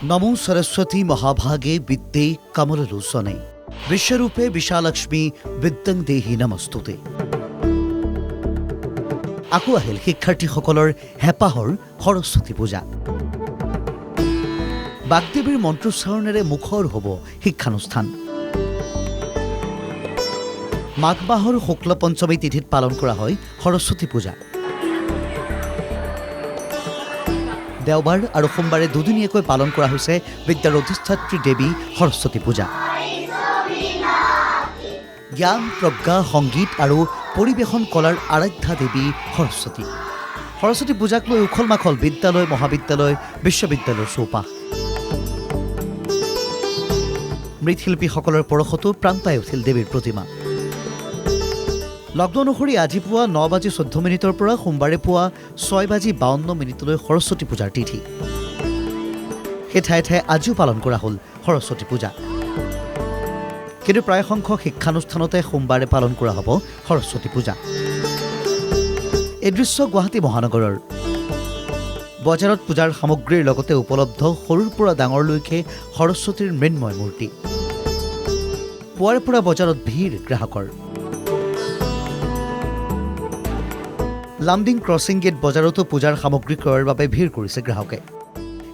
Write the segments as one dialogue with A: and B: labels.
A: नमो सरस्वती महाभागे विद्ये कमललोचने विश्वरूपे विशालक्ष्मी विद्যাং देहि नमस्तुते। আকৌ আহিল শিক্ষাৰ্থীসকলৰ হেঁপাহৰ সৰস্বতী পূজা। বাগদেৱীৰ মন্ত্ৰোচ্চাৰণেৰে মুখৰ হ'ব শিক্ষানুষ্ঠান। মাঘ মাহৰ শুক্ল পঞ্চমী তিথিত পালন কৰা হয় সৰস্বতী পূজা। দেওবাৰ আৰু সোমবাৰে দুদিনীয়াকৈ পালন কৰা হৈছে বিদ্যাৰ অধিষ্ঠাত্ৰী দেৱী সৰস্বতী পূজা। জ্ঞান, প্ৰজ্ঞা, সংগীত আৰু পৰিৱেশন কলাৰ আৰাধ্যা দেৱী সৰস্বতী। সৰস্বতী পূজাক লৈ উখল মাখল বিদ্যালয়, মহাবিদ্যালয়, বিশ্ববিদ্যালয়ৰ চৌপাশ। মৃৎশিল্পীসকলৰ পৰশতো প্ৰাণ পাই উঠিল দেৱীৰ প্ৰতিমা। লগ্ন অনুসৰি আজি পুৱা 9:14 পৰা সোমবাৰে পুৱা 6:52 সৰস্বতী পূজাৰ তিথি। সেই ঠায়ে ঠায়ে আজিও পালন কৰা হ'ল সৰস্বতী পূজা। কিন্তু প্ৰায় সংখ্যক শিক্ষানুষ্ঠানতে সোমবাৰে পালন কৰা হ'ব সৰস্বতী পূজা। এই দৃশ্য গুৱাহাটী মহানগৰৰ। বজাৰত পূজাৰ সামগ্ৰীৰ লগতে উপলব্ধ সৰুৰ পৰা ডাঙৰলৈকে সৰস্বতীৰ মৃন্ময় মূৰ্তি। পুৱাৰে পৰা বজাৰত ভিৰ গ্ৰাহকৰ। লামডিং ক্ৰছিং গেট বজাৰতো পূজাৰ সামগ্ৰী ক্ৰয়ৰ বাবে ভিৰ কৰিছে গ্ৰাহকে।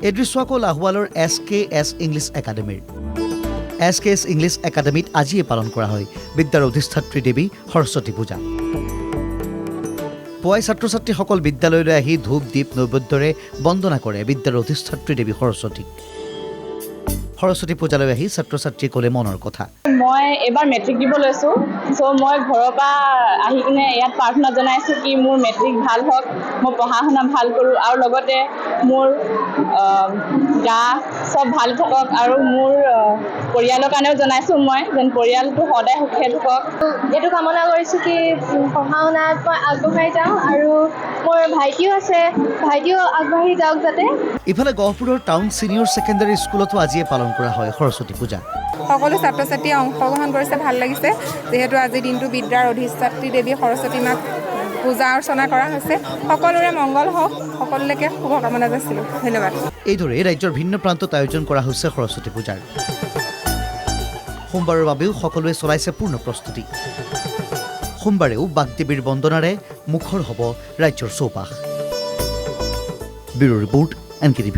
A: এই দৃশ্য আকৌ লাহোৱালৰ SKS ইংলিছ একাডেমীৰ। SKS ইংলিছ একাডেমীত আজিয়ে পালন কৰা হয় বিদ্যাৰ অধিষ্ঠাত্ৰী দেৱী সৰস্বতী পূজা। পুৱাই ছাত্ৰ ছাত্ৰীসকল বিদ্যালয়লৈ আহি ধূপ দীপ নৈবেদ্যৰে বন্দনা কৰে বিদ্যাৰ অধিষ্ঠাত্ৰী দেৱী সৰস্বতীক। সৰস্বতী পূজালৈ আহি ছাত্ৰ ছাত্ৰীয়ে ক'লে মনৰ কথা।
B: মই এবাৰ মেট্ৰিক দিব লৈছোঁ, মই ঘৰৰ পৰা আহি কিনে ইয়াত প্ৰাৰ্থনা জনাইছোঁ কি মোৰ মেট্ৰিক ভাল হওক, মই পঢ়া শুনা ভাল কৰোঁ আৰু লগতে মোৰ গা চব ভাল থাকক আৰু মোৰ পৰিয়ালৰ কাৰণেও জনাইছোঁ মই যেন পৰিয়ালটো সদায় সুখে থাকক।
C: এইটো কামনা কৰিছোঁ কি পঢ়া শুনাত মই আগবঢ়াই যাওঁ আৰু মোৰ ভাইটিও আছে, ভাইটিও আগবাঢ়ি যাওক যাতে।
A: ইফালে গহপুৰৰ টাউন ছিনিয়ৰ ছেকেণ্ডাৰী স্কুলতো আজিয়ে পালন কৰা হয় সৰস্বতী পূজা।
D: সকলো ছাত্ৰ ছাত্ৰীয়ে অংশগ্ৰহণ কৰিছে, ভাল লাগিছে। যিহেতু আজিৰ দিনটো বিদ্যাৰ অধিষ্ঠাত্ৰী দেৱী সৰস্বতী মাক পূজা অৰ্চনা কৰা হৈছে। সকলোৰে মংগল হওক, সকলোলৈকে শুভকামনা যাচিলোঁ। ধন্যবাদ।
A: এইদৰে ৰাজ্যৰ ভিন্ন প্ৰান্তত আয়োজন কৰা হৈছে সৰস্বতী পূজাৰ। সোমবাৰৰ বাবেও সকলোৱে চলাইছে পূৰ্ণ প্ৰস্তুতি। সোমবাৰেও বাগদেৱীৰ বন্দনাৰে মুখৰ হ'ব ৰাজ্যৰ চৌপাশ। Bureau report NKTV+।